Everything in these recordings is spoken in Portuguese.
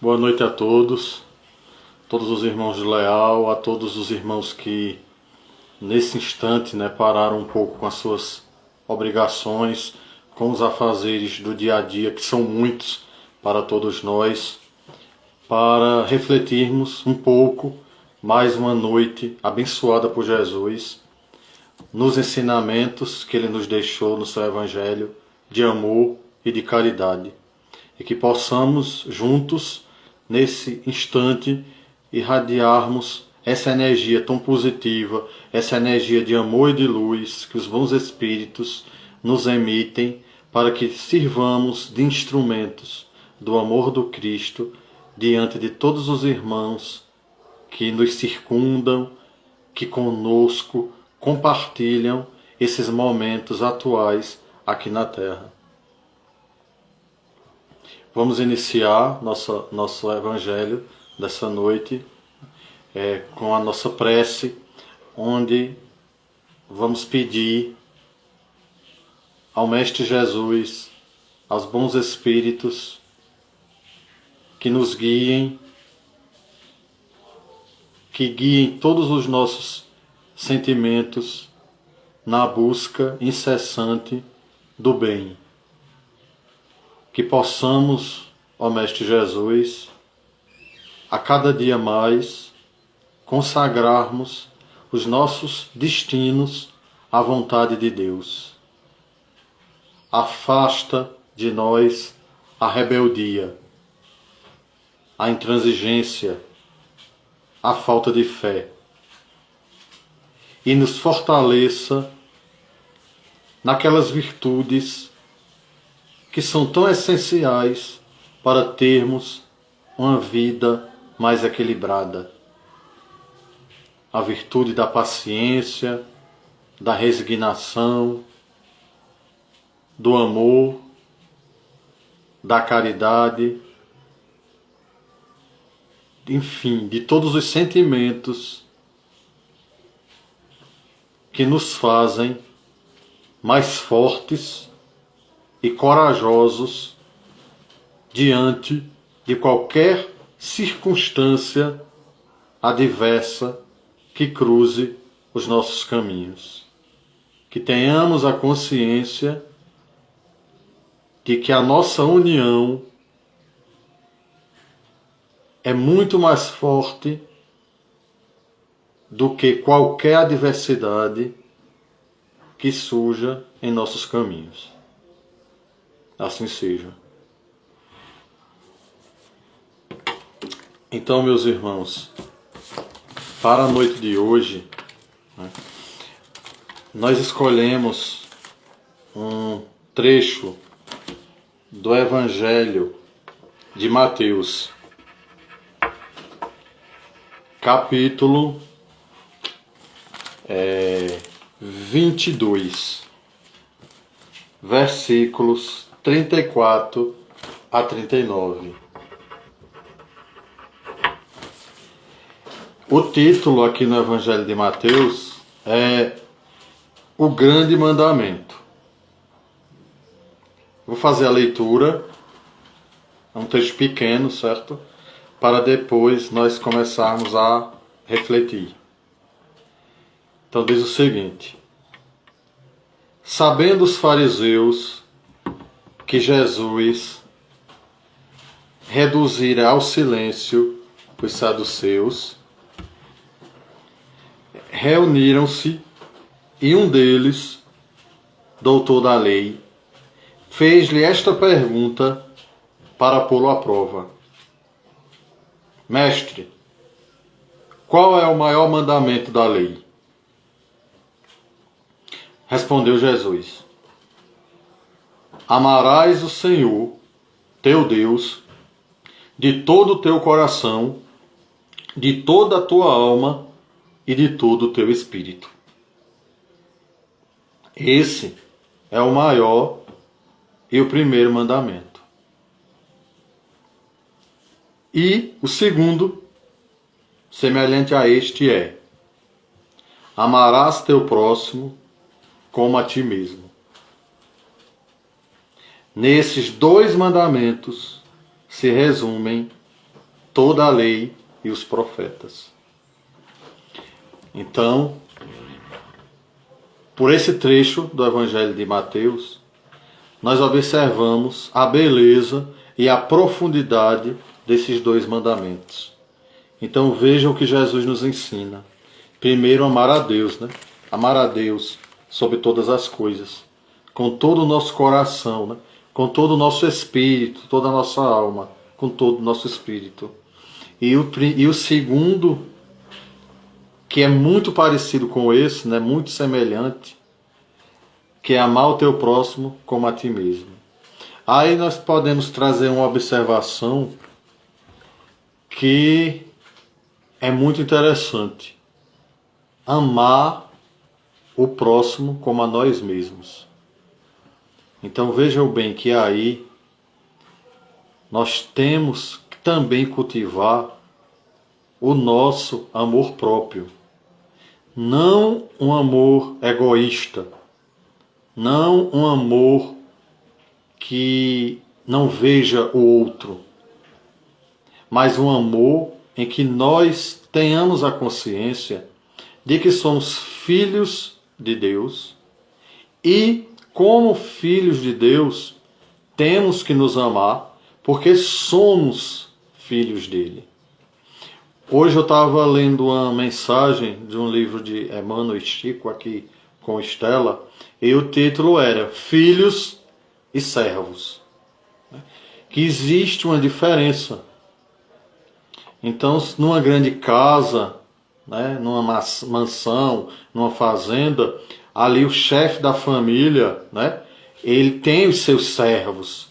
Boa noite a todos os irmãos de Leal, a todos os irmãos que nesse instante pararam um pouco com as suas obrigações, com os afazeres do dia a dia, que são muitos para todos nós, para refletirmos um pouco, mais uma noite abençoada por Jesus, nos ensinamentos que Ele nos deixou no seu Evangelho de amor e de caridade. E que possamos juntos, nesse instante, irradiarmos essa energia tão positiva, essa energia de amor e de luz que os bons Espíritos nos emitem, para que sirvamos de instrumentos do amor do Cristo diante de todos os irmãos que nos circundam, que conosco compartilham esses momentos atuais aqui na Terra. Vamos iniciar nosso Evangelho dessa noite com a nossa prece, onde vamos pedir ao Mestre Jesus, aos bons Espíritos, que nos guiem, que guiem todos os nossos sentimentos na busca incessante do bem. Que possamos, ó Mestre Jesus, a cada dia mais consagrarmos os nossos destinos à vontade de Deus. Afasta de nós a rebeldia, a intransigência, a falta de fé e nos fortaleça naquelas virtudes que são tão essenciais para termos uma vida mais equilibrada. A virtude da paciência, da resignação, do amor, da caridade, enfim, de todos os sentimentos que nos fazem mais fortes e corajosos diante de qualquer circunstância adversa que cruze os nossos caminhos. Que tenhamos a consciência de que a nossa união é muito mais forte do que qualquer adversidade que surja em nossos caminhos. Assim seja. Então, meus irmãos, para a noite de hoje, nós escolhemos um trecho do Evangelho de Mateus, capítulo 22, versículos 34 a 39. O título aqui no Evangelho de Mateus é O Grande Mandamento. Vou fazer a leitura, é um texto pequeno, certo? Para depois nós começarmos a refletir. Então diz o seguinte: sabendo os fariseus que Jesus reduzira ao silêncio os saduceus, reuniram-se e um deles, doutor da lei, fez-lhe esta pergunta para pô-lo à prova: Mestre, qual é o maior mandamento da lei? Respondeu Jesus: amarás o Senhor, teu Deus, de todo o teu coração, de toda a tua alma e de todo o teu espírito. Esse é o maior e o primeiro mandamento. E o segundo, semelhante a este, é: amarás teu próximo como a ti mesmo. Nesses dois mandamentos se resumem toda a lei e os profetas. Então, por esse trecho do Evangelho de Mateus, nós observamos a beleza e a profundidade desses dois mandamentos. Então vejam o que Jesus nos ensina. Primeiro, amar a Deus, né? Amar a Deus sobre todas as coisas, com todo o nosso coração, né? Com todo o nosso espírito, toda a nossa alma, com todo o nosso espírito. E o segundo, que é muito parecido com esse, né? Muito semelhante, que é amar o teu próximo como a ti mesmo. Aí nós podemos trazer uma observação que é muito interessante. Amar o próximo como a nós mesmos. Então vejam bem que aí nós temos que também cultivar o nosso amor próprio. Não um amor egoísta. Não um amor que não veja o outro. Mas um amor em que nós tenhamos a consciência de que somos filhos de Deus e, como filhos de Deus, temos que nos amar porque somos filhos dele. Hoje eu estava lendo uma mensagem de um livro de Emmanuel e Chico aqui com Estela, e o título era Filhos e Servos. Que existe uma diferença. Então, numa grande casa, né, numa mansão, numa fazenda, ali o chefe da família, né, ele tem os seus servos,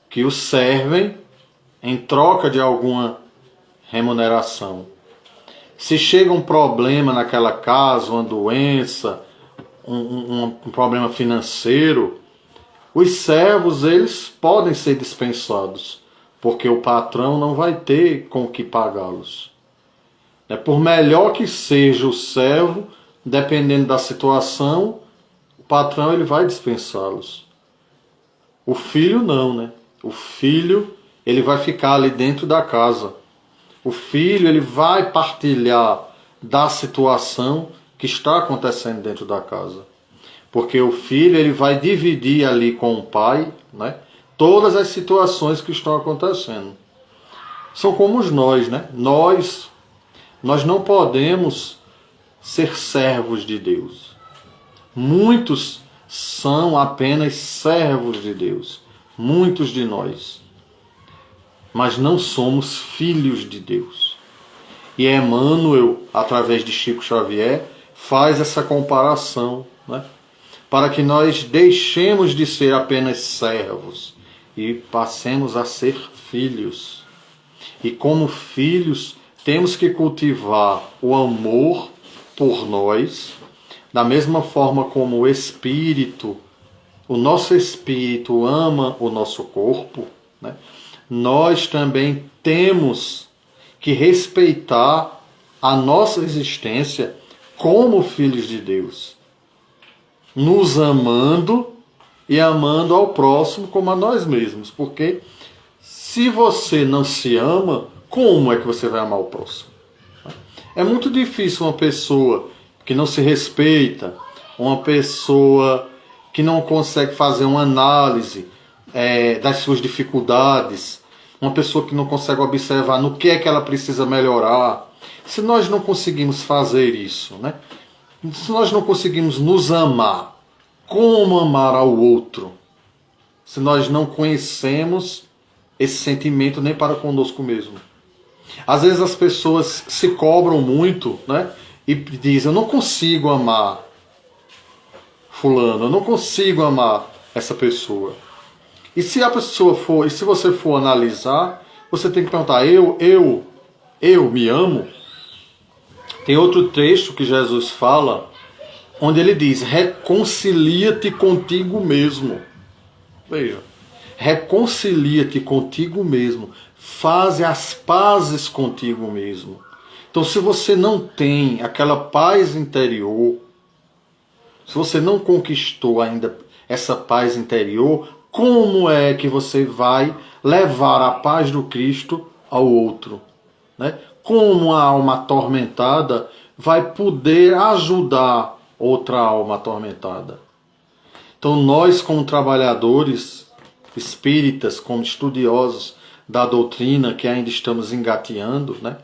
que o servem em troca de alguma remuneração. Se chega um problema naquela casa, uma doença, um problema financeiro, os servos, eles podem ser dispensados, porque o patrão não vai ter com o que pagá-los. Por melhor que seja o servo, dependendo da situação, o patrão ele vai dispensá-los. O filho não, né? O filho ele vai ficar ali dentro da casa. O filho ele vai partilhar da situação que está acontecendo dentro da casa. Porque o filho ele vai dividir ali com o pai, né, todas as situações que estão acontecendo. São como nós, né? Nós não podemos ser servos de Deus. Muitos são apenas servos de Deus. Muitos de nós. Mas não somos filhos de Deus. E Emmanuel, através de Chico Xavier, faz essa comparação, né? Para que nós deixemos de ser apenas servos e passemos a ser filhos. E como filhos, temos que cultivar o amor por nós, da mesma forma como o espírito, o nosso espírito ama o nosso corpo, né? Nós também temos que respeitar a nossa existência como filhos de Deus, nos amando e amando ao próximo como a nós mesmos, porque se você não se ama, como é que você vai amar o próximo? É muito difícil uma pessoa que não se respeita, uma pessoa que não consegue fazer uma análise das suas dificuldades, uma pessoa que não consegue observar no que é que ela precisa melhorar. Se nós não conseguimos fazer isso, né? Se nós não conseguimos nos amar, como amar ao outro? Se nós não conhecemos esse sentimento nem para conosco mesmo. Às vezes as pessoas se cobram muito, né? E dizem, eu não consigo amar fulano, eu não consigo amar essa pessoa. E se a pessoa for, e se você for analisar, você tem que perguntar, eu me amo? Tem outro trecho que Jesus fala, onde ele diz, reconcilia-te contigo mesmo. Veja, reconcilia-te contigo mesmo. Faze as pazes contigo mesmo. Então, se você não tem aquela paz interior, se você não conquistou ainda essa paz interior, como é que você vai levar a paz do Cristo ao outro? né? Como a alma atormentada vai poder ajudar outra alma atormentada. Então nós, como trabalhadores espíritas, como estudiosos da doutrina, que ainda estamos engateando, né?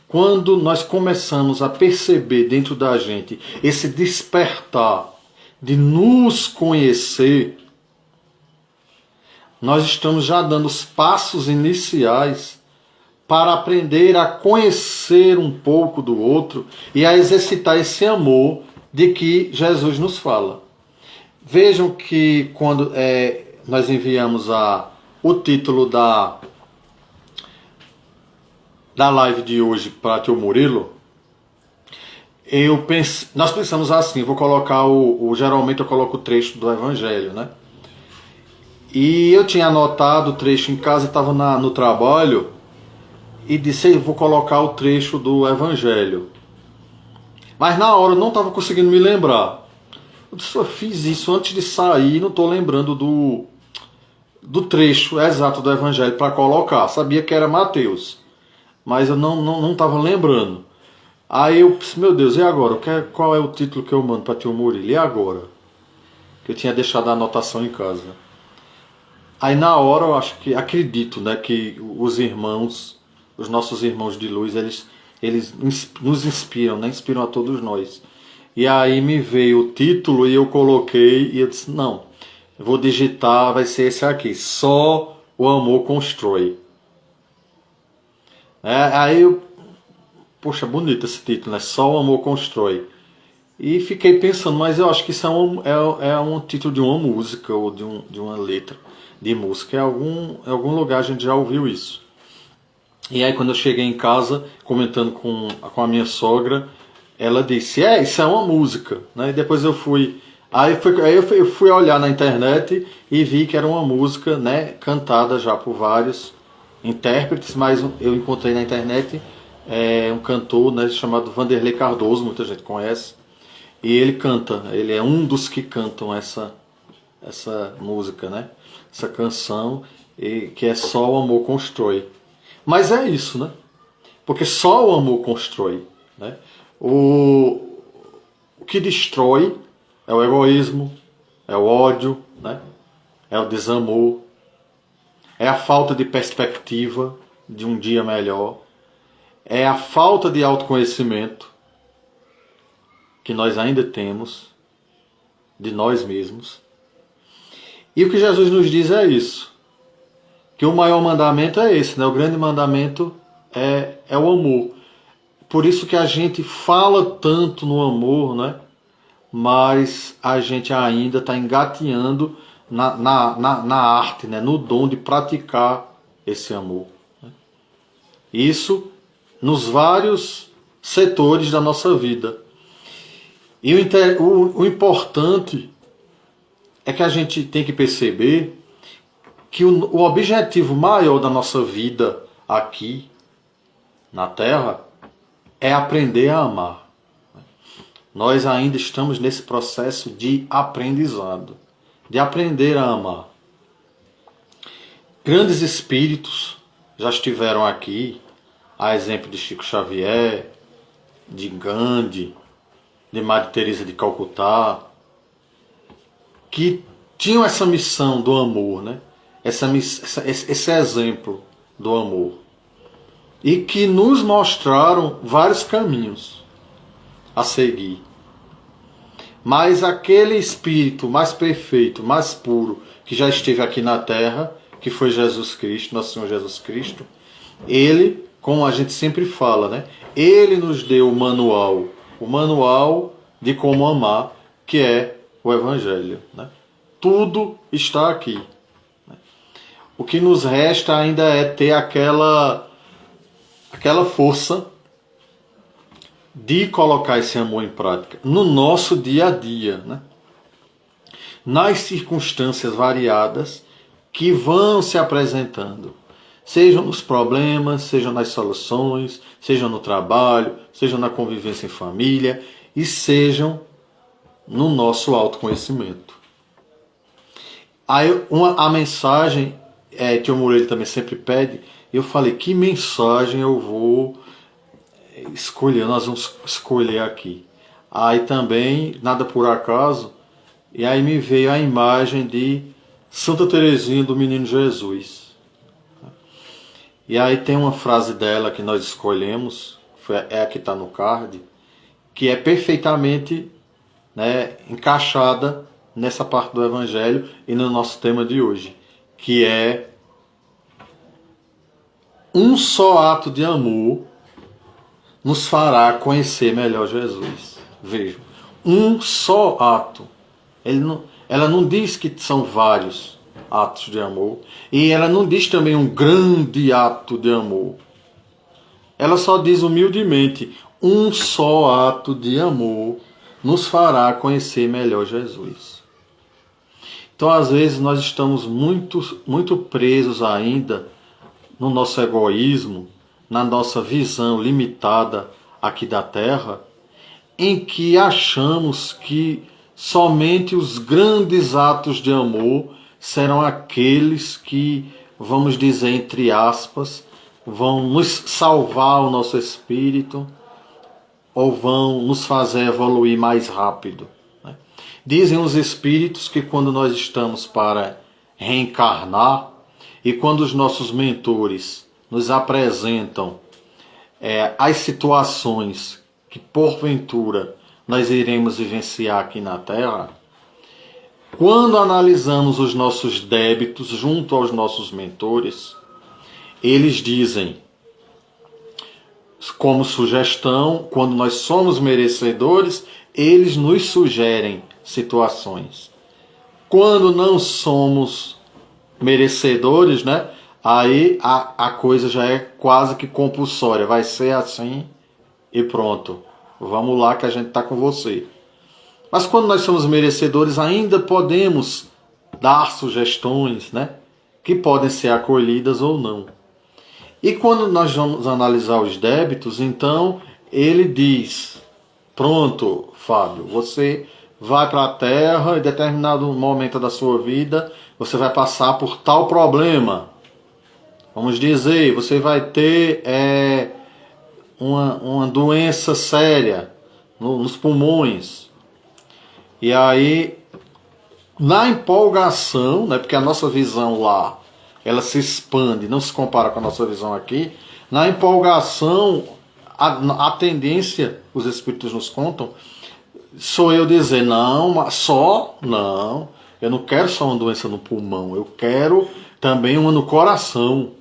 Quando nós começamos a perceber dentro da gente esse despertar de nos conhecer, nós estamos já dando os passos iniciais para aprender a conhecer um pouco do outro e a exercitar esse amor de que Jesus nos fala. Vejam que quando nós enviamos o título da live de hoje para tio Murilo, nós pensamos assim, vou colocar geralmente eu coloco o trecho do Evangelho, né? E eu tinha anotado o trecho em casa, estava no trabalho, e disse, eu vou colocar o trecho do Evangelho. Mas na hora eu não estava conseguindo me lembrar. Eu disse, eu fiz isso antes de sair, não estou lembrando do trecho exato do Evangelho para colocar. Sabia que era Mateus, mas eu não estava lembrando. Aí eu disse, meu Deus, e agora? Qual é o título que eu mando para tio Murilo? E agora? Que eu tinha deixado a anotação em casa. Aí na hora eu acredito, né, que os nossos irmãos de luz, eles nos inspiram, né, inspiram a todos nós. E aí me veio o título e eu coloquei e eu disse, não, eu vou digitar, vai ser esse aqui, Só o Amor Constrói. Poxa, bonito esse título, né, Só o Amor Constrói. E fiquei pensando, mas eu acho que isso é um título de uma música ou de uma letra de música. Em algum lugar a gente já ouviu isso. E aí quando eu cheguei em casa, comentando com a minha sogra, ela disse, isso é uma música, né? E depois eu fui olhar na internet e vi que era uma música, né, cantada já por vários intérpretes, mas eu encontrei na internet um cantor, né, chamado Vanderlei Cardoso, muita gente conhece, e ele é um dos que cantam essa música, né? Essa canção, que é Só o Amor Constrói. Mas é isso, né? Porque só o amor constrói, né? O que destrói é o egoísmo, é o ódio, né? É o desamor, é a falta de perspectiva de um dia melhor, é a falta de autoconhecimento que nós ainda temos de nós mesmos. E o que Jesus nos diz é isso, que o maior mandamento é esse, né? O grande mandamento é o amor. Por isso que a gente fala tanto no amor, né? Mas a gente ainda está engateando na arte, né? No dom de praticar esse amor. Isso nos vários setores da nossa vida. E o importante é que a gente tem que perceber que o objetivo maior da nossa vida aqui na Terra é aprender a amar. Nós ainda estamos nesse processo de aprendizado, de aprender a amar. Grandes espíritos já estiveram aqui, a exemplo de Chico Xavier, de Gandhi, de Madre Teresa de Calcutá, que tinham essa missão do amor, né? Esse exemplo do amor. E que nos mostraram vários caminhos a seguir. Mas aquele espírito mais perfeito, mais puro, que já esteve aqui na Terra, que foi Jesus Cristo, nosso Senhor Jesus Cristo, ele, como a gente sempre fala, né? Ele nos deu o manual de como amar, que é o Evangelho, né? Tudo está aqui. O que nos resta ainda é ter aquela força de colocar esse amor em prática no nosso dia a dia, né? Nas circunstâncias variadas que vão se apresentando, sejam nos problemas, sejam nas soluções, sejam no trabalho, sejam na convivência em família e sejam no nosso autoconhecimento. Aí a mensagem que o Moreira também sempre pede, E eu falei, que mensagem eu vou escolher, nós vamos escolher aqui. Aí também, nada por acaso, e aí me veio a imagem de Santa Teresinha do Menino Jesus. E aí tem uma frase dela que nós escolhemos, é a que está no card, que é perfeitamente, né, encaixada nessa parte do Evangelho e no nosso tema de hoje, que é: um só ato de amor nos fará conhecer melhor Jesus. Vejam, um só ato. Ela não diz que são vários atos de amor, e ela não diz também um grande ato de amor. Ela só diz humildemente: um só ato de amor nos fará conhecer melhor Jesus. Então, às vezes, nós estamos muito presos ainda no nosso egoísmo, na nossa visão limitada aqui da Terra, em que achamos que somente os grandes atos de amor serão aqueles que, vamos dizer entre aspas, vão nos salvar o nosso espírito ou vão nos fazer evoluir mais rápido. Dizem os espíritos que quando nós estamos para reencarnar e quando os nossos mentores nos apresentam as situações que porventura nós iremos vivenciar aqui na Terra, quando analisamos os nossos débitos junto aos nossos mentores, eles dizem, como sugestão, quando nós somos merecedores, eles nos sugerem situações. Quando não somos merecedores, né, aí a coisa já é quase que compulsória. Vai ser assim e pronto. Vamos lá que a gente está com você. Mas quando nós somos merecedores, ainda podemos dar sugestões, né, que podem ser acolhidas ou não. E quando nós vamos analisar os débitos, então ele diz: pronto, Fábio, você vai para a Terra, em determinado momento da sua vida, você vai passar por tal problema. Vamos dizer, você vai ter uma doença séria nos pulmões. E aí, na empolgação, né, porque a nossa visão lá, ela se expande, não se compara com a nossa visão aqui. Na empolgação, a tendência, os espíritos nos contam, sou eu dizer: não, eu não quero só uma doença no pulmão, eu quero também uma no coração.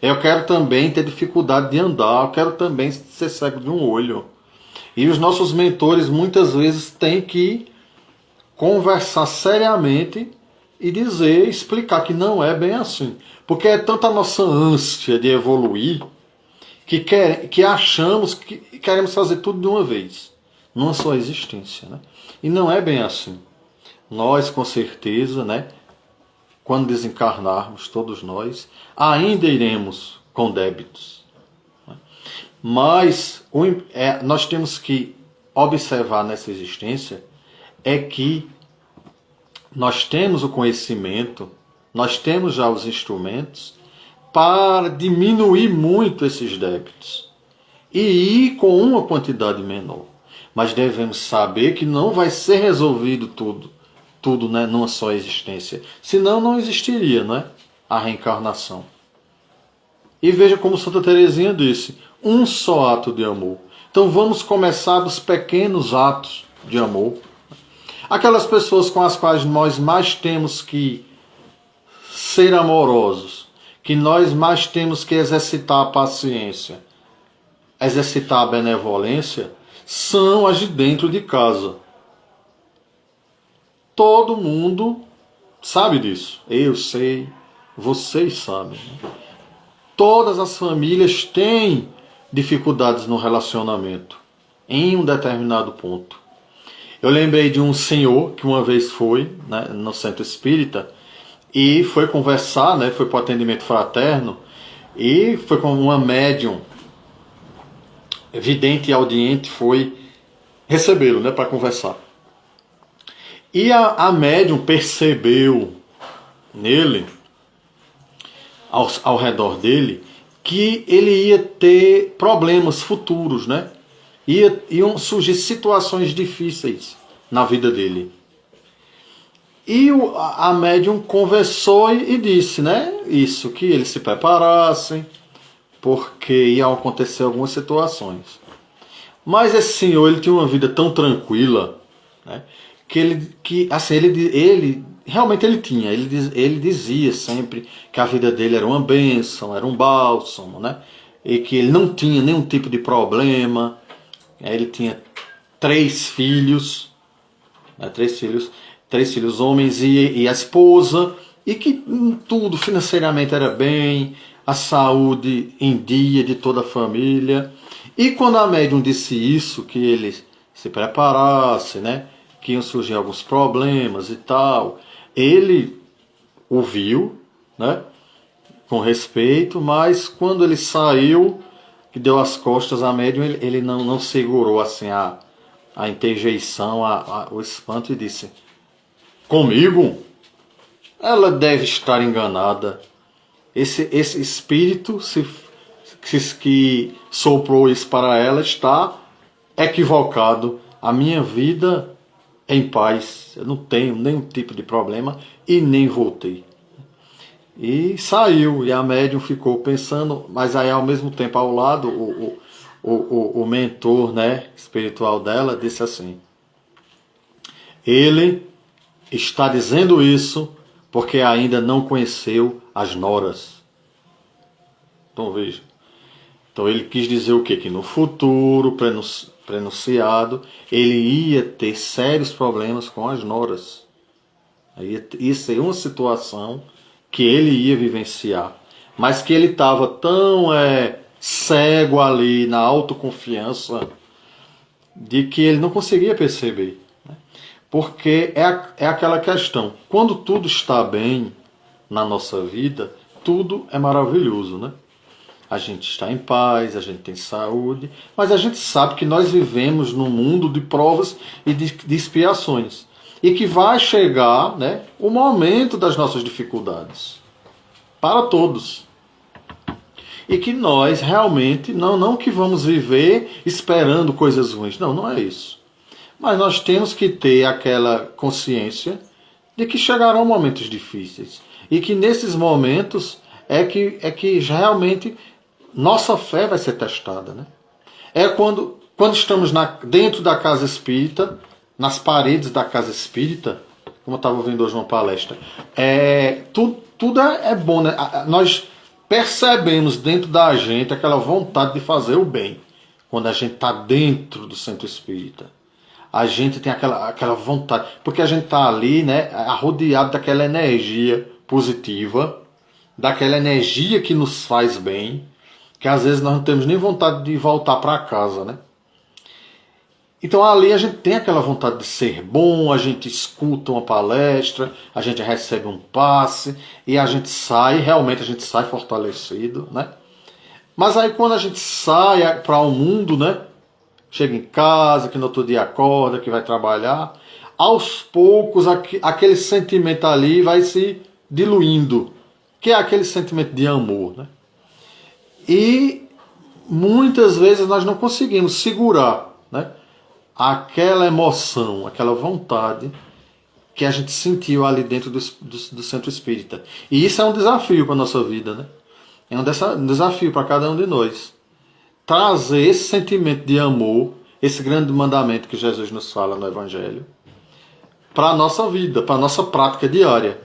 Eu quero também ter dificuldade de andar, eu quero também ser cego de um olho. E os nossos mentores muitas vezes têm que conversar seriamente e dizer, explicar que não é bem assim. Porque é tanta nossa ânsia de evoluir que achamos que queremos fazer tudo de uma vez, numa só existência, né? E não é bem assim. Nós, com certeza, né, quando desencarnarmos, todos nós, ainda iremos com débitos. Mas nós temos que observar nessa existência é que nós temos o conhecimento, nós temos já os instrumentos para diminuir muito esses débitos e ir com uma quantidade menor. Mas devemos saber que não vai ser resolvido tudo, né, numa só existência. Senão não existiria, né, a reencarnação. E veja como Santa Teresinha disse: um só ato de amor. Então vamos começar dos pequenos atos de amor. Aquelas pessoas com as quais nós mais temos que ser amorosos, que nós mais temos que exercitar a paciência, exercitar a benevolência, são as de dentro de casa. Todo mundo sabe disso. Eu sei, vocês sabem. Todas as famílias têm dificuldades no relacionamento, em um determinado ponto. Eu lembrei de um senhor que uma vez foi, né, no centro espírita e foi conversar, né, foi para o atendimento fraterno e foi com uma médium vidente e audiente, foi recebê-lo, né, para conversar. E a médium percebeu nele ao redor dele que ele ia ter problemas futuros, né? Iam surgir situações difíceis na vida dele. E a médium conversou e disse, né? Isso, que eles se preparassem, porque iam acontecer algumas situações. Mas esse senhor, ele tinha uma vida tão tranquila, né? Ele realmente ele tinha, ele dizia sempre que a vida dele era uma bênção, era um bálsamo, né? E que ele não tinha nenhum tipo de problema. Ele tinha 3 filhos, né? Três filhos homens e a esposa, e que tudo financeiramente era bem, a saúde em dia de toda a família. E quando a médium disse isso, que ele se preparasse, né? Que iam surgir alguns problemas e tal, ele ouviu, né? Com respeito, mas quando ele saiu, que deu as costas, a médium, ele não segurou assim a interjeição, o espanto, e disse: comigo? Ela deve estar enganada. Esse espírito que soprou isso para ela está equivocado. A minha vida é em paz. Eu não tenho nenhum tipo de problema e nem voltei. E saiu, e a médium ficou pensando, mas aí ao mesmo tempo ao lado, o mentor, né, espiritual dela disse assim: ele está dizendo isso porque ainda não conheceu as noras. Então veja. Então ele quis dizer o quê? Que no futuro prenunciado ele ia ter sérios problemas com as noras. Isso é uma situação que ele ia vivenciar, mas que ele estava tão cego ali na autoconfiança de que ele não conseguia perceber. Porque é aquela questão, quando tudo está bem na nossa vida, tudo é maravilhoso, né? A gente está em paz, a gente tem saúde, mas a gente sabe que nós vivemos num mundo de provas e de expiações. E que vai chegar, né, o momento das nossas dificuldades. Para todos. E que nós realmente, não que vamos viver esperando coisas ruins. Não é isso. Mas nós temos que ter aquela consciência de que chegarão momentos difíceis. E que nesses momentos é que realmente nossa fé vai ser testada. Né? É quando estamos dentro da casa espírita, nas paredes da casa espírita, como eu estava ouvindo hoje uma palestra, tudo é bom. Né? Nós percebemos dentro da gente aquela vontade de fazer o bem, quando a gente está dentro do centro espírita. A gente tem aquela vontade, porque a gente está ali, né, arrodeado daquela energia positiva, daquela energia que nos faz bem, que às vezes nós não temos nem vontade de voltar para casa, né? Então ali a gente tem aquela vontade de ser bom, a gente escuta uma palestra, a gente recebe um passe e realmente a gente sai fortalecido, né? Mas aí quando a gente sai para o mundo, né? Chega em casa, que no outro dia acorda, que vai trabalhar, aos poucos aquele sentimento ali vai se diluindo, que é aquele sentimento de amor, né? E muitas vezes nós não conseguimos segurar, né, aquela emoção, aquela vontade que a gente sentiu ali dentro do centro espírita. E isso é um desafio para a nossa vida, né? É um desafio para cada um de nós. Trazer esse sentimento de amor, esse grande mandamento que Jesus nos fala no Evangelho, para a nossa vida, para a nossa prática diária.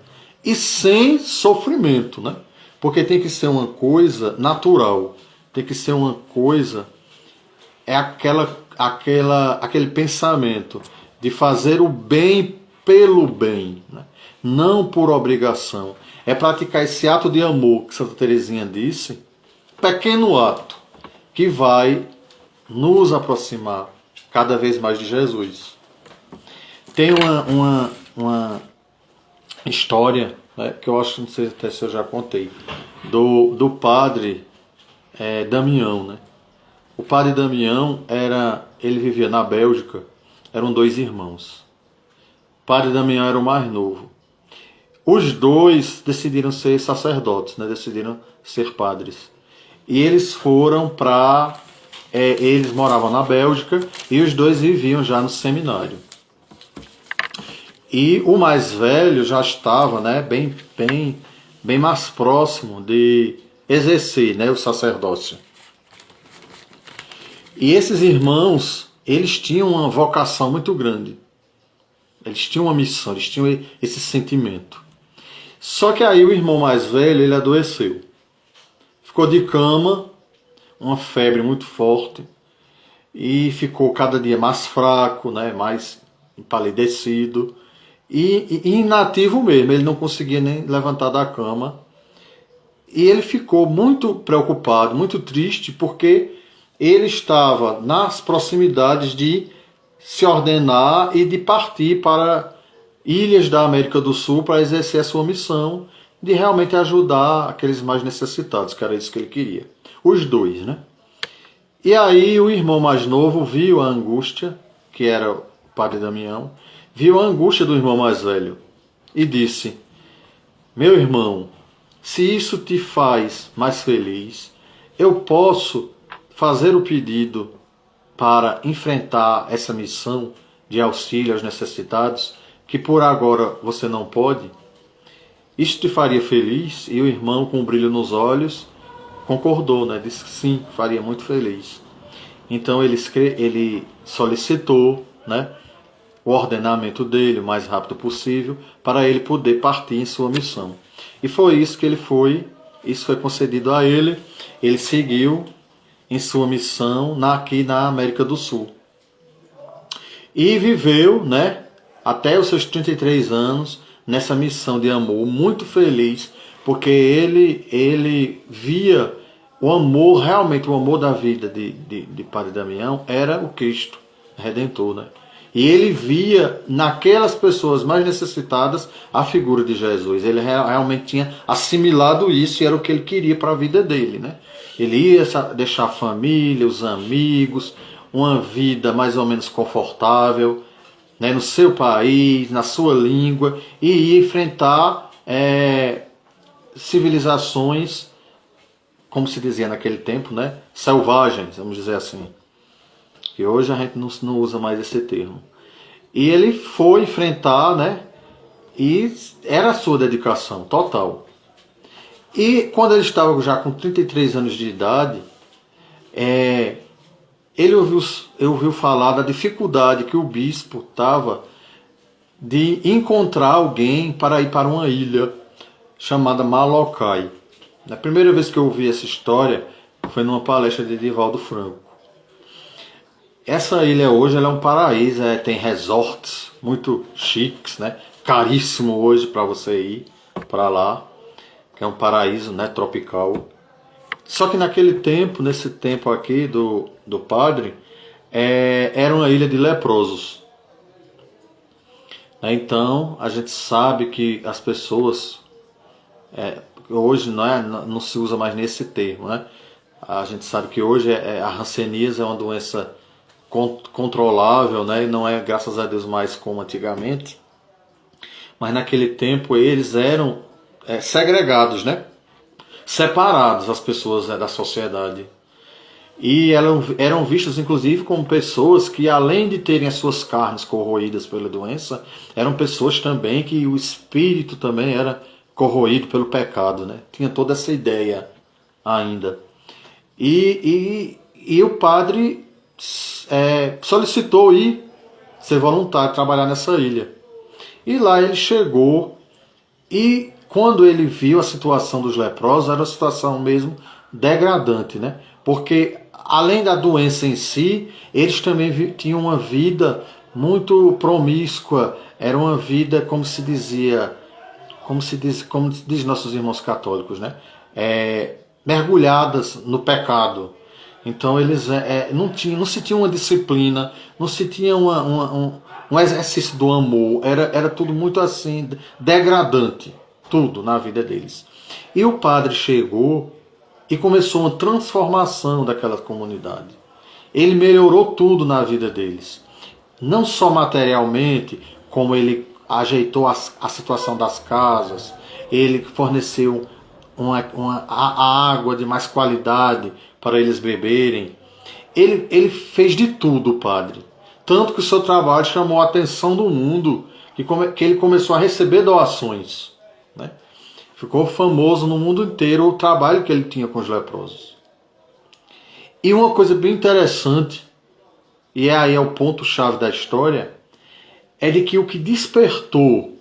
E sem sofrimento, né? Porque tem que ser uma coisa natural, tem que ser uma coisa, aquele pensamento de fazer o bem pelo bem, né? Não por obrigação. É praticar esse ato de amor que Santa Teresinha disse, pequeno ato, que vai nos aproximar cada vez mais de Jesus. Tem uma história, né, que eu acho, não sei até se eu já contei, do padre Damião, né? O padre Damião ele vivia na Bélgica, eram 2 irmãos. O padre Damião era o mais novo. os dois decidiram ser sacerdotes, né? Decidiram ser padres. E eles foram para... eles moravam na Bélgica e os dois viviam já no seminário. E o mais velho já estava, né, bem mais próximo de exercer, né, o sacerdócio. E esses irmãos, eles tinham uma vocação muito grande. Eles tinham uma missão, eles tinham esse sentimento. Só que aí o irmão mais velho, ele adoeceu. Ficou de cama, uma febre muito forte, e ficou cada dia mais fraco, né, mais empalidecido, e inativo mesmo, ele não conseguia nem levantar da cama. E ele ficou muito preocupado, muito triste, porque ele estava nas proximidades de se ordenar e de partir para ilhas da América do Sul para exercer a sua missão de realmente ajudar aqueles mais necessitados, que era isso que ele queria. Os dois, né? E aí o irmão mais novo viu a angústia, que era o padre Damião, viu a angústia do irmão mais velho e disse: meu irmão, se isso te faz mais feliz, eu posso fazer o pedido para enfrentar essa missão de auxílio aos necessitados, que por agora você não pode. Isso te faria feliz? E o irmão, com um brilho nos olhos, concordou, né? Disse que sim, faria muito feliz. Então ele solicitou, né, o ordenamento dele o mais rápido possível para ele poder partir em sua missão. E foi isso que ele foi, isso foi concedido a ele. Ele seguiu em sua missão aqui na América do Sul. E viveu, né, até os seus 33 anos nessa missão de amor, muito feliz, porque ele via o amor, realmente o amor da vida de Padre Damião era o Cristo Redentor, né? E ele via naquelas pessoas mais necessitadas a figura de Jesus. Ele realmente tinha assimilado isso e era o que ele queria para a vida dele, né? Ele ia deixar a família, os amigos, uma vida mais ou menos confortável, né, no seu país, na sua língua, e ia enfrentar civilizações, como se dizia naquele tempo, né, selvagens, vamos dizer assim. Que hoje a gente não usa mais esse termo. E ele foi enfrentar, né, e era a sua dedicação total. E quando ele estava já com 33 anos de idade, ele ouviu falar da dificuldade que o bispo estava de encontrar alguém para ir para uma ilha chamada Molokai. A primeira vez que eu ouvi essa história foi numa palestra de Divaldo Franco. Essa ilha hoje ela é um paraíso, tem resorts muito chiques, né? Caríssimo hoje para você ir para lá, que é um paraíso, né, tropical. Só que naquele tempo, nesse tempo aqui do padre, era uma ilha de leprosos. Então a gente sabe que as pessoas, hoje não se usa mais nesse termo, né? A gente sabe que hoje a hanseníase é uma doença controlável, né? E não é, graças a Deus, mais como antigamente. Mas naquele tempo eles eram segregados, né? Separados, as pessoas da sociedade. E eram vistos inclusive como pessoas que, além de terem as suas carnes corroídas pela doença, eram pessoas também que o espírito também era corroído pelo pecado, né? Tinha toda essa ideia ainda. E o padre solicitou ir ser voluntário, trabalhar nessa ilha. E lá ele chegou, e quando ele viu a situação dos leprosos, era uma situação mesmo degradante, né? Porque além da doença em si, eles também tinham uma vida muito promíscua, era uma vida, como diz nossos irmãos católicos, né? Mergulhadas no pecado. Então eles não se tinha uma disciplina, não se tinha um exercício do amor, era tudo muito assim, degradante, tudo na vida deles. E o padre chegou e começou uma transformação daquela comunidade. Ele melhorou tudo na vida deles. Não só materialmente, como ele ajeitou a situação das casas, ele forneceu a água de mais qualidade para eles beberem. Ele fez de tudo, padre. Tanto que o seu trabalho chamou a atenção do mundo, que ele começou a receber doações, né? Ficou famoso no mundo inteiro o trabalho que ele tinha com os leprosos. E uma coisa bem interessante, e aí é o ponto-chave da história, é de que o que despertou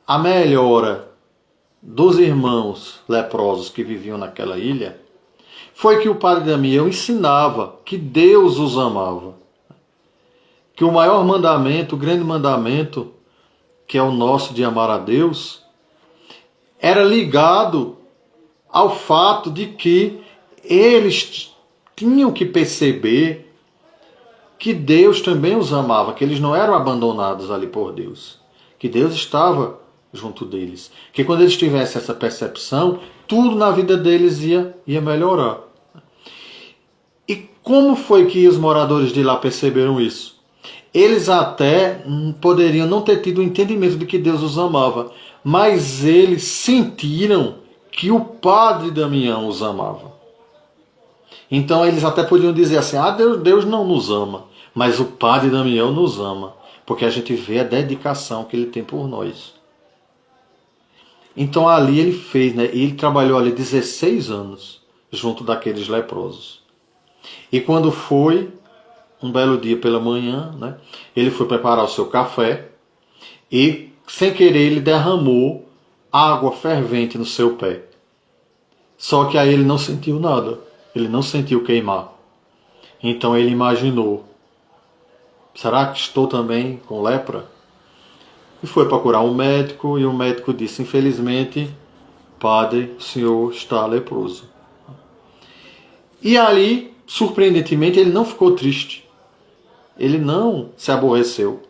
a melhora dos irmãos leprosos que viviam naquela ilha foi que o padre Damião ensinava que Deus os amava. Que o maior mandamento, o grande mandamento, que é o nosso de amar a Deus, era ligado ao fato de que eles tinham que perceber que Deus também os amava, que eles não eram abandonados ali por Deus, que Deus estava junto deles, que quando eles tivessem essa percepção, tudo na vida deles ia melhorar. E como foi que os moradores de lá perceberam isso? Eles até poderiam não ter tido o entendimento de que Deus os amava, mas eles sentiram que o padre Damião os amava. Então eles até podiam dizer assim, Deus não nos ama, mas o padre Damião nos ama, porque a gente vê a dedicação que ele tem por nós. Então ali ele fez, né? Ele trabalhou ali 16 anos junto daqueles leprosos. E quando foi, um belo dia pela manhã, né? Ele foi preparar o seu café e, sem querer, ele derramou água fervente no seu pé. Só que aí ele não sentiu nada. Ele não sentiu queimar. Então ele imaginou, será que estou também com lepra? E foi procurar um médico, e o médico disse, infelizmente, padre, o senhor está leproso. E ali, surpreendentemente, ele não ficou triste. Ele não se aborreceu.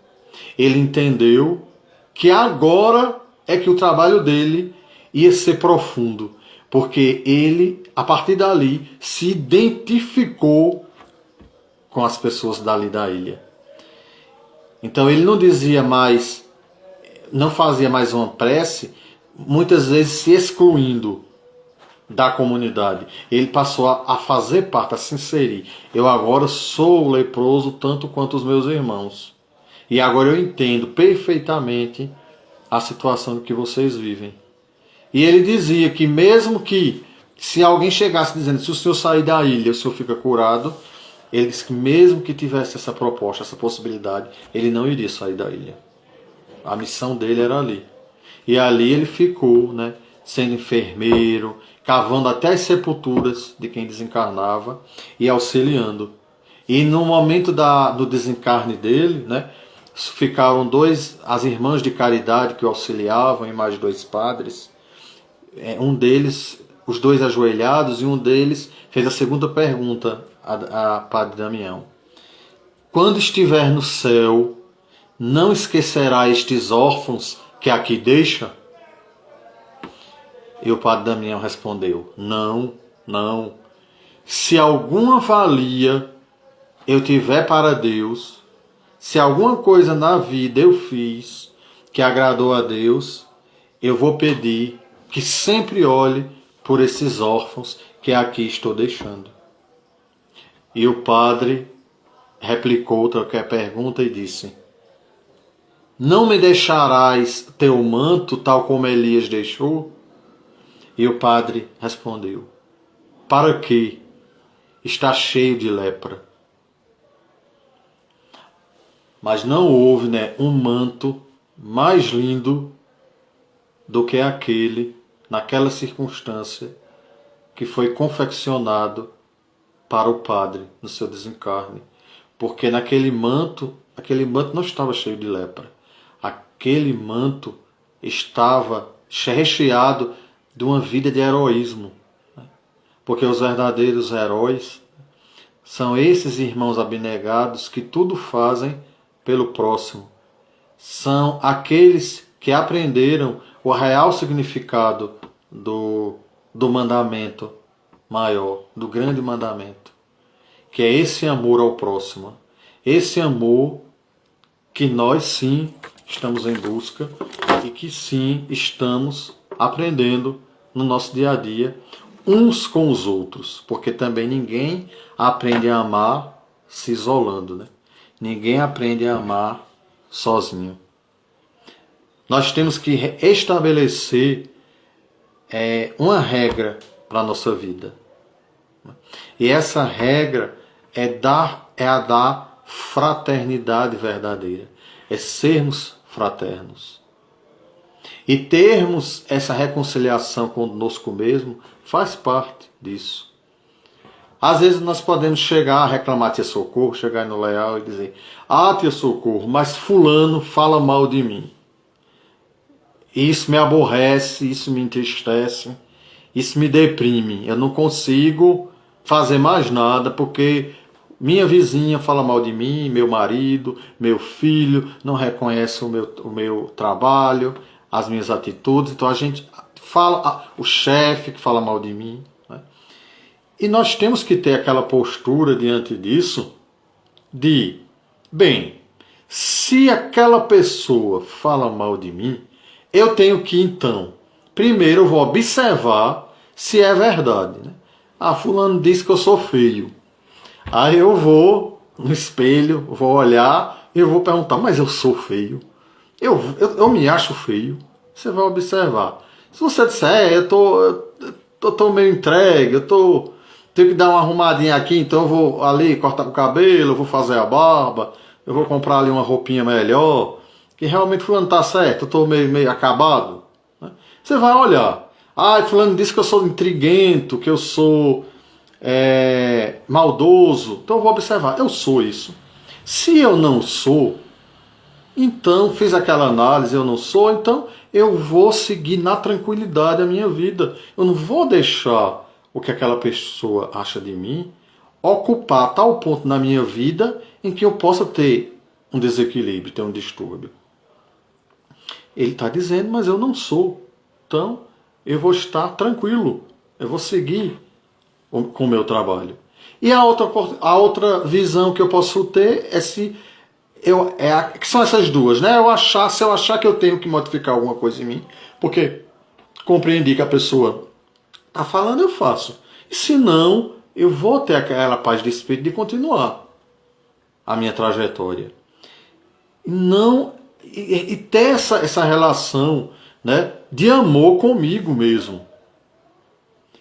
Ele entendeu que agora é que o trabalho dele ia ser profundo. Porque ele, a partir dali, se identificou com as pessoas dali da ilha. Então ele não dizia mais, não fazia mais uma prece, muitas vezes se excluindo da comunidade. Ele passou a fazer parte, a se inserir. Eu agora sou leproso tanto quanto os meus irmãos. E agora eu entendo perfeitamente a situação que vocês vivem. E ele dizia que mesmo que, se alguém chegasse dizendo, se o senhor sair da ilha, o senhor fica curado, ele disse que mesmo que tivesse essa proposta, essa possibilidade, ele não iria sair da ilha. A missão dele era ali. E ali ele ficou, né, sendo enfermeiro, cavando até as sepulturas de quem desencarnava e auxiliando. E no momento do desencarne dele, né, ficaram as irmãs de caridade que o auxiliavam, e mais 2 padres. Um deles, os 2 ajoelhados, e um deles fez a segunda pergunta a padre Damião. Quando estiver no céu, não esquecerá estes órfãos que aqui deixa? E o padre Damião respondeu, não, não. Se alguma valia eu tiver para Deus, se alguma coisa na vida eu fiz que agradou a Deus, eu vou pedir que sempre olhe por esses órfãos que aqui estou deixando. E o padre replicou outra pergunta e disse, não me deixarás teu manto tal como Elias deixou? E o padre respondeu, para que está cheio de lepra? Mas não houve, né, um manto mais lindo do que aquele, naquela circunstância, que foi confeccionado para o padre no seu desencarne. Porque naquele manto não estava cheio de lepra. Aquele manto estava recheado de uma vida de heroísmo. Porque os verdadeiros heróis são esses irmãos abnegados que tudo fazem pelo próximo. São aqueles que aprenderam o real significado do mandamento maior, do grande mandamento, que é esse amor ao próximo. Esse amor que nós sim estamos em busca e que sim, estamos aprendendo no nosso dia a dia uns com os outros, porque também ninguém aprende a amar se isolando, né? Ninguém aprende a amar sozinho. Nós temos que estabelecer uma regra para a nossa vida. E essa regra é a da fraternidade verdadeira. É sermos fraternos. E termos essa reconciliação conosco mesmo faz parte disso. Às vezes nós podemos chegar a reclamar tia Socorro, chegar no Leal e dizer: ah, tia Socorro, mas fulano fala mal de mim. Isso me aborrece, isso me entristece, isso me deprime. Eu não consigo fazer mais nada porque minha vizinha fala mal de mim, meu marido, meu filho não reconhece o meu trabalho, as minhas atitudes. Então a gente fala, o chefe que fala mal de mim. Né? E nós temos que ter aquela postura diante disso de, bem, se aquela pessoa fala mal de mim, eu tenho que, então, primeiro eu vou observar se é verdade. Né? Ah, fulano disse que eu sou feio. Aí eu vou no espelho, vou olhar e eu vou perguntar, mas eu sou feio? Eu me acho feio? Você vai observar. Se você disser, eu tô meio entregue, tenho que dar uma arrumadinha aqui, então eu vou ali cortar o cabelo, eu vou fazer a barba, eu vou comprar ali uma roupinha melhor, que realmente fulano tá certo, eu tô meio acabado. Né? Você vai olhar. Ah, fulano disse que eu sou intriguento, que eu sou maldoso. Então eu vou observar, eu sou isso. Se eu não sou, então fiz aquela análise, eu não sou, então eu vou seguir na tranquilidade a minha vida. Eu não vou deixar o que aquela pessoa acha de mim ocupar tal ponto na minha vida em que eu possa ter um desequilíbrio, ter um distúrbio. Ele está dizendo, mas eu não sou. Então, eu vou estar tranquilo. Eu vou seguir com o meu trabalho. E a outra visão que eu posso ter é que são essas duas, né? Se eu achar que eu tenho que modificar alguma coisa em mim, porque compreendi que a pessoa está falando, eu faço. E se não, eu vou ter aquela paz de espírito de continuar a minha trajetória. E ter essa relação, né, de amor comigo mesmo.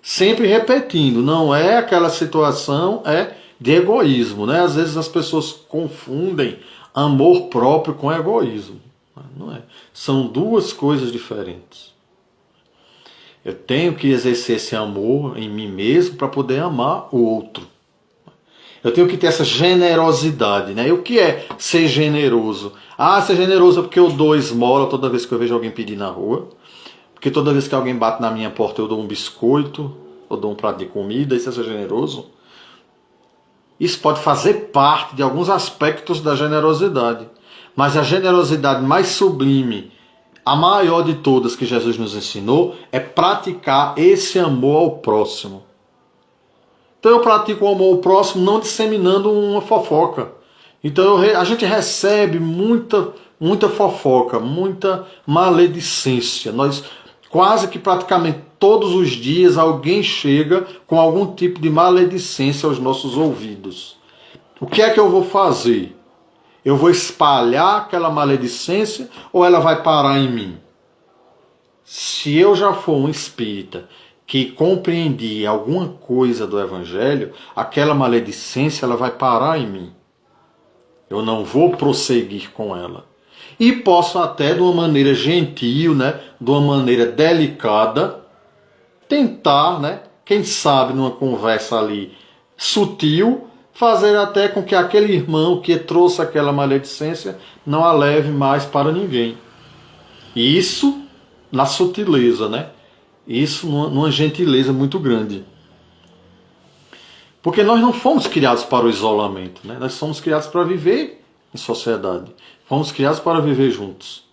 Sempre repetindo, não é aquela situação de egoísmo. Né? Às vezes as pessoas confundem amor próprio com egoísmo. Não é. São duas coisas diferentes. Eu tenho que exercer esse amor em mim mesmo para poder amar o outro. Eu tenho que ter essa generosidade, né? E o que é ser generoso? Ah, ser generoso é porque eu dou esmola toda vez que eu vejo alguém pedir na rua. Porque toda vez que alguém bate na minha porta eu dou um biscoito, eu dou um prato de comida, isso é ser generoso? Isso pode fazer parte de alguns aspectos da generosidade. Mas a generosidade mais sublime, a maior de todas que Jesus nos ensinou, é praticar esse amor ao próximo. Então eu pratico o amor ao próximo não disseminando uma fofoca. Então a gente recebe muita fofoca, muita maledicência. Nós quase que praticamente todos os dias alguém chega com algum tipo de maledicência aos nossos ouvidos. O que é que eu vou fazer? Eu vou espalhar aquela maledicência ou ela vai parar em mim? Se eu já for um espírita que compreendi alguma coisa do Evangelho, aquela maledicência ela vai parar em mim. Eu não vou prosseguir com ela. E posso até, de uma maneira gentil, né, de uma maneira delicada, tentar, né, quem sabe numa conversa ali sutil, fazer até com que aquele irmão que trouxe aquela maledicência não a leve mais para ninguém. E isso na sutileza, né? Isso numa gentileza muito grande. Porque nós não fomos criados para o isolamento, né? Nós somos criados para viver em sociedade. Fomos criados para viver juntos.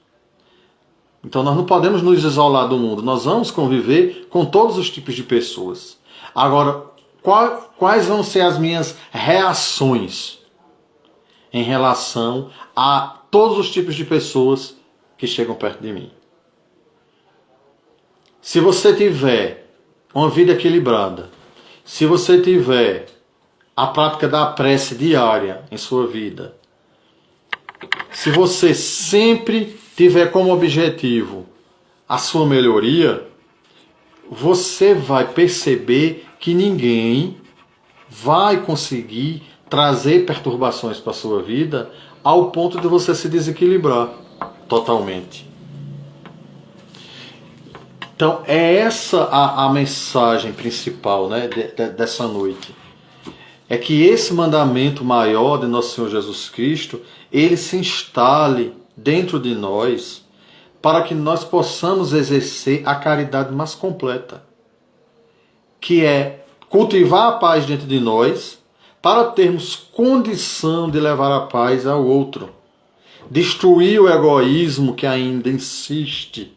Então nós não podemos nos isolar do mundo. Nós vamos conviver com todos os tipos de pessoas. Agora, quais vão ser as minhas reações em relação a todos os tipos de pessoas que chegam perto de mim. Se você tiver uma vida equilibrada, se você tiver a prática da prece diária em sua vida, se você sempre tiver como objetivo a sua melhoria, você vai perceber que ninguém vai conseguir trazer perturbações para a sua vida ao ponto de você se desequilibrar totalmente. Então é essa a mensagem principal, né, dessa noite. É que esse mandamento maior de Nosso Senhor Jesus Cristo, ele se instale dentro de nós para que nós possamos exercer a caridade mais completa, que é cultivar a paz dentro de nós para termos condição de levar a paz ao outro, destruir o egoísmo que ainda insiste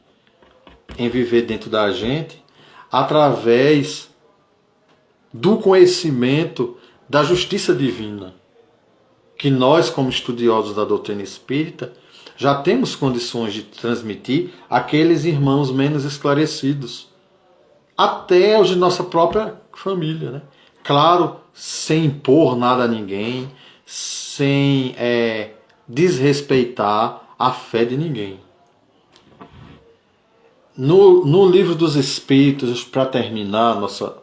em viver dentro da gente através do conhecimento da justiça divina, que nós, como estudiosos da doutrina espírita, já temos condições de transmitir àqueles irmãos menos esclarecidos, até os de nossa própria família, né? Claro, sem impor nada a ninguém, sem desrespeitar a fé de ninguém. No Livro dos Espíritos, para terminar nosso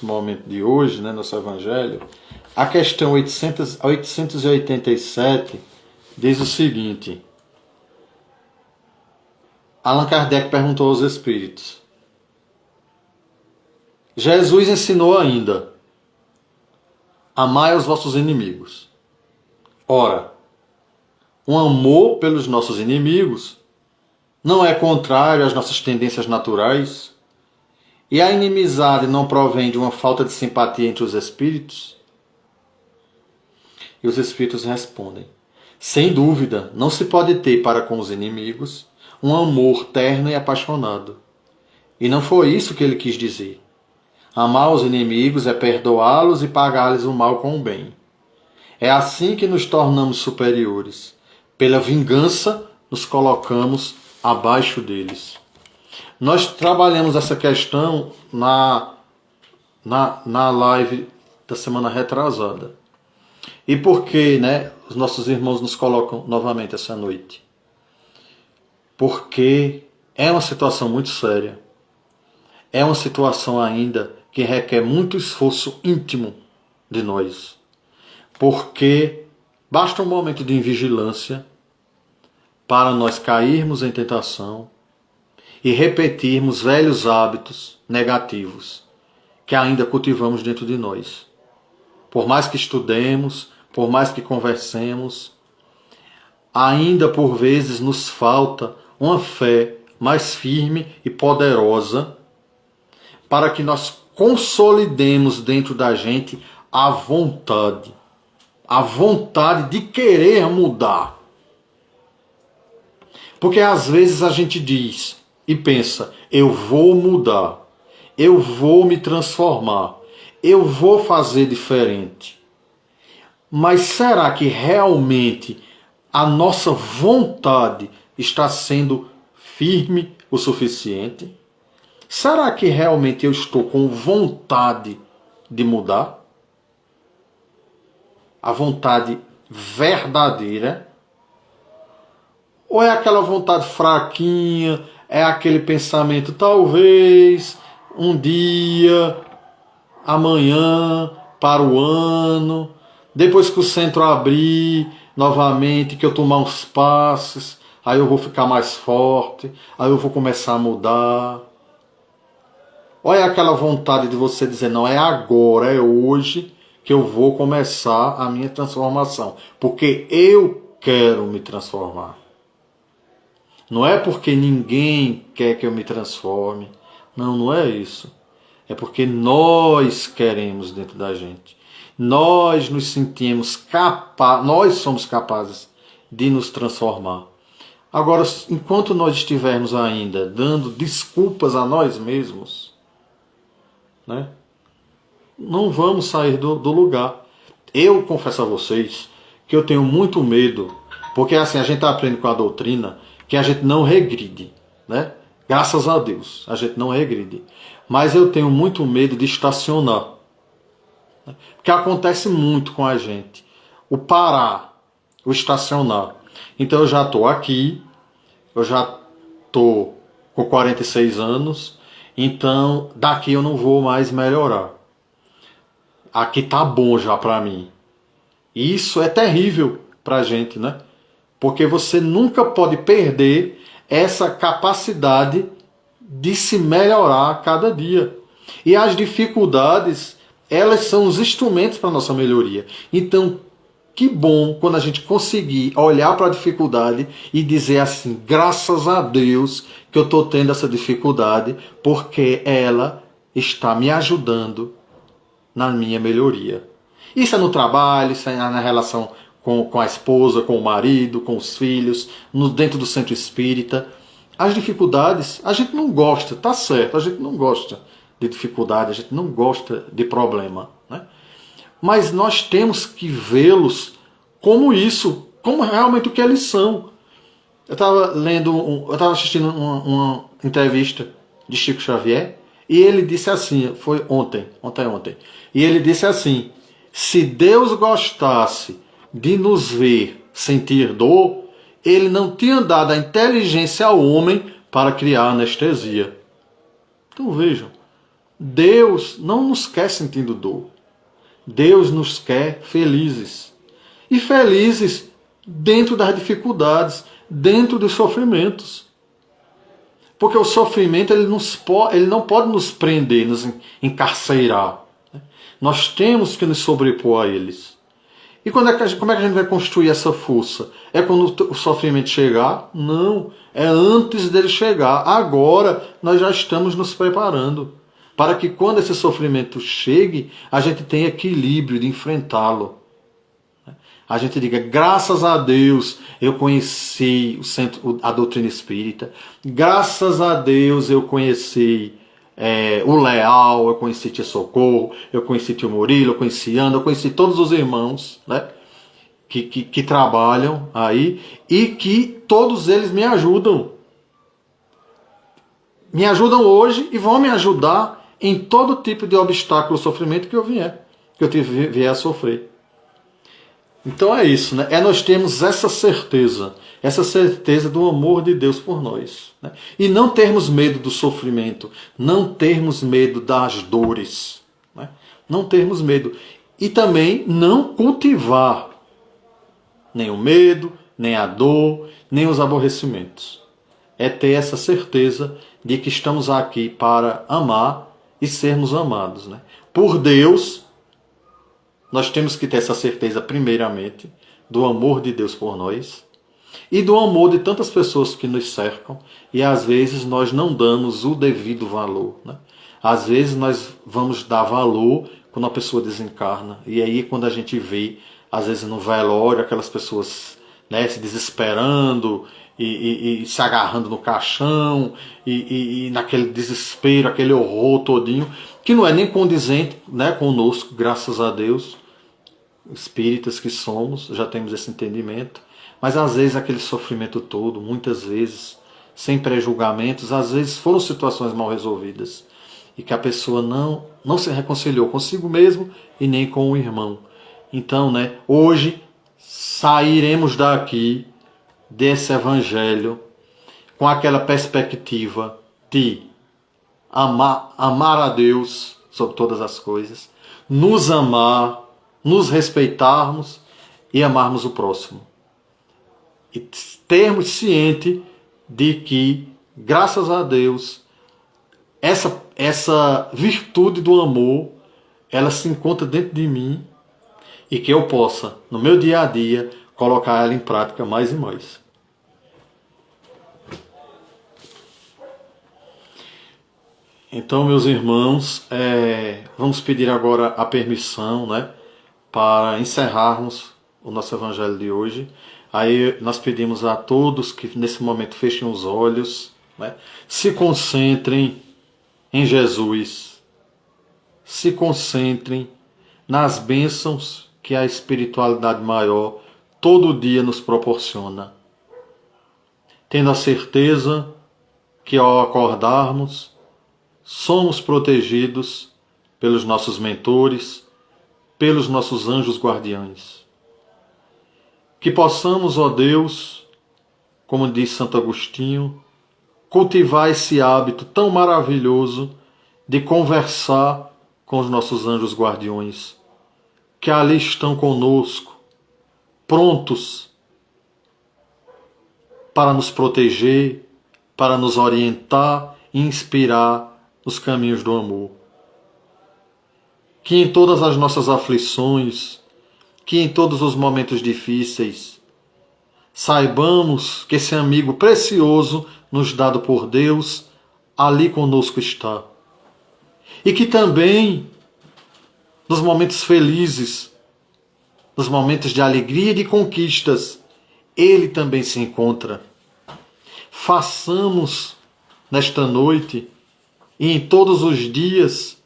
momento de hoje, né, nosso Evangelho, a questão 887 diz o seguinte: Allan Kardec perguntou aos Espíritos. Jesus ensinou ainda: amai os vossos inimigos. Ora, um amor pelos nossos inimigos não é contrário às nossas tendências naturais? E a inimizade não provém de uma falta de simpatia entre os espíritos? E os espíritos respondem: sem dúvida, não se pode ter para com os inimigos um amor terno e apaixonado. E não foi isso que ele quis dizer. Amar os inimigos é perdoá-los e pagar-lhes o mal com o bem. É assim que nos tornamos superiores. Pela vingança, nos colocamos abaixo deles. Nós trabalhamos essa questão na live da semana retrasada. E por que, né, os nossos irmãos nos colocam novamente essa noite? Porque é uma situação muito séria. É uma situação ainda que requer muito esforço íntimo de nós. Porque basta um momento de invigilância para nós cairmos em tentação e repetirmos velhos hábitos negativos que ainda cultivamos dentro de nós. Por mais que estudemos, por mais que conversemos, ainda por vezes nos falta uma fé mais firme e poderosa para que nós consolidemos dentro da gente a vontade de querer mudar. Porque às vezes a gente diz e pensa: eu vou mudar, eu vou me transformar, eu vou fazer diferente. Mas será que realmente a nossa vontade está sendo firme o suficiente? Será que realmente eu estou com vontade de mudar? A vontade verdadeira? Ou é aquela vontade fraquinha, é aquele pensamento, talvez, um dia, amanhã, para o ano, depois que o centro abrir novamente, que eu tomar uns passos, aí eu vou ficar mais forte, aí eu vou começar a mudar. Ou é aquela vontade de você dizer: não, é agora, é hoje que eu vou começar a minha transformação, porque eu quero me transformar. Não é porque ninguém quer que eu me transforme. Não, não é isso. É porque nós queremos dentro da gente. Nós nos sentimos capazes, nós somos capazes de nos transformar. Agora, enquanto nós estivermos ainda dando desculpas a nós mesmos, né, não vamos sair do lugar. Eu confesso a vocês que eu tenho muito medo Porque assim, a gente aprende com a doutrina que a gente não regride, né? Graças a Deus, a gente não regride. Mas eu tenho muito medo de estacionar. Porque acontece muito com a gente. O parar, o estacionar. Então eu já estou aqui, eu já estou com 46 anos, então daqui eu não vou mais melhorar. Aqui tá bom já para mim. E isso é terrível para a gente, né? Porque você nunca pode perder essa capacidade de se melhorar a cada dia. E as dificuldades, elas são os instrumentos para a nossa melhoria. Então, que bom quando a gente conseguir olhar para a dificuldade e dizer assim, graças a Deus que eu estou tendo essa dificuldade, porque ela está me ajudando na minha melhoria. Isso é no trabalho, isso é na relação com a esposa, com o marido, com os filhos, dentro do centro espírita. As dificuldades, a gente não gosta, tá certo, a gente não gosta de dificuldade, a gente não gosta de problema, né? Mas nós temos que vê-los como isso, como realmente o que eles são. Eu estava assistindo uma entrevista de Chico Xavier e ele disse assim, foi ontem, e ele disse assim, se Deus gostasse de nos ver sentir dor, ele não tinha dado a inteligência ao homem para criar anestesia. Então vejam, Deus não nos quer sentindo dor. Deus nos quer felizes. E felizes dentro das dificuldades, dentro dos sofrimentos. Porque o sofrimento ele não pode nos prender, nos encarcerar. Nós temos que nos sobrepor a eles. E como é que a gente vai construir essa força? É quando o sofrimento chegar? Não. É antes dele chegar. Agora nós já estamos nos preparando. Para que quando esse sofrimento chegue, a gente tenha equilíbrio de enfrentá-lo. A gente diga, graças a Deus eu conheci a doutrina espírita. Graças a Deus eu conheci o Leal, eu conheci Tia Socorro, eu conheci Tio Murilo, eu conheci Ana, eu conheci todos os irmãos, né, que trabalham aí e que todos eles me ajudam. Me ajudam hoje e vão me ajudar em todo tipo de obstáculo, sofrimento que eu vier a sofrer. Então é isso, né? Nós temos essa certeza do amor de Deus por nós, né? E não termos medo do sofrimento, não termos medo das dores, né? Não termos medo. E também não cultivar nem o medo, nem a dor, nem os aborrecimentos. É ter essa certeza de que estamos aqui para amar e sermos amados, né? Por Deus. Nós temos que ter essa certeza, primeiramente, do amor de Deus por nós e do amor de tantas pessoas que nos cercam e às vezes nós não damos o devido valor, né? Às vezes nós vamos dar valor quando a pessoa desencarna e aí quando a gente vê, às vezes no velório, aquelas pessoas, né, se desesperando e se agarrando no caixão e naquele desespero, aquele horror todinho, que não é nem condizente, né, conosco, graças a Deus. Espíritas que somos, já temos esse entendimento, mas às vezes aquele sofrimento todo, muitas vezes, sem pré-julgamentos, às vezes foram situações mal resolvidas e que a pessoa não se reconciliou consigo mesmo e nem com o irmão. Então, né, hoje sairemos daqui desse evangelho com aquela perspectiva de amar a Deus sobre todas as coisas, nos amar, nos respeitarmos e amarmos o próximo. E termos ciente de que, graças a Deus, essa virtude do amor, ela se encontra dentro de mim e que eu possa, no meu dia a dia, colocar ela em prática mais e mais. Então, meus irmãos, vamos pedir agora a permissão, né, para encerrarmos o nosso evangelho de hoje. Aí nós pedimos a todos que nesse momento fechem os olhos, né, se concentrem em Jesus, se concentrem nas bênçãos que a espiritualidade maior todo dia nos proporciona. Tendo a certeza que ao acordarmos, somos protegidos pelos nossos mentores, pelos nossos anjos guardiães. Que possamos, ó Deus, como diz Santo Agostinho, cultivar esse hábito tão maravilhoso de conversar com os nossos anjos guardiões, que ali estão conosco, prontos para nos proteger, para nos orientar e inspirar nos caminhos do amor. Que em todas as nossas aflições, que em todos os momentos difíceis, saibamos que esse amigo precioso nos dado por Deus ali conosco está. E que também nos momentos felizes, nos momentos de alegria e de conquistas, Ele também se encontra. Façamos nesta noite e em todos os dias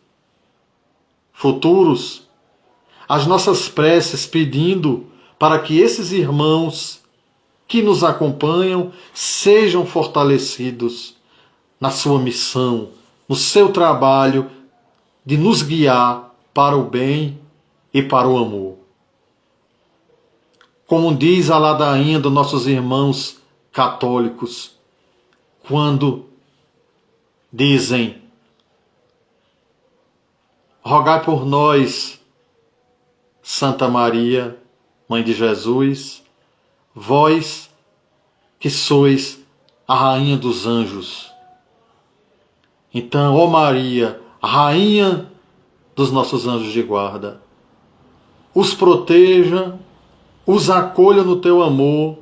futuros as nossas preces pedindo para que esses irmãos que nos acompanham sejam fortalecidos na sua missão, no seu trabalho de nos guiar para o bem e para o amor. Como diz a ladainha dos nossos irmãos católicos, quando dizem: rogai por nós, Santa Maria, Mãe de Jesus, vós que sois a Rainha dos Anjos. Então, ó Maria, a Rainha dos nossos anjos de guarda, os proteja, os acolha no teu amor,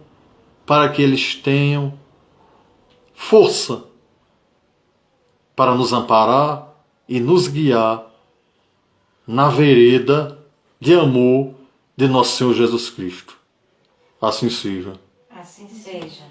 para que eles tenham força para nos amparar e nos guiar na vereda de amor de nosso Senhor Jesus Cristo. Assim seja. Assim seja.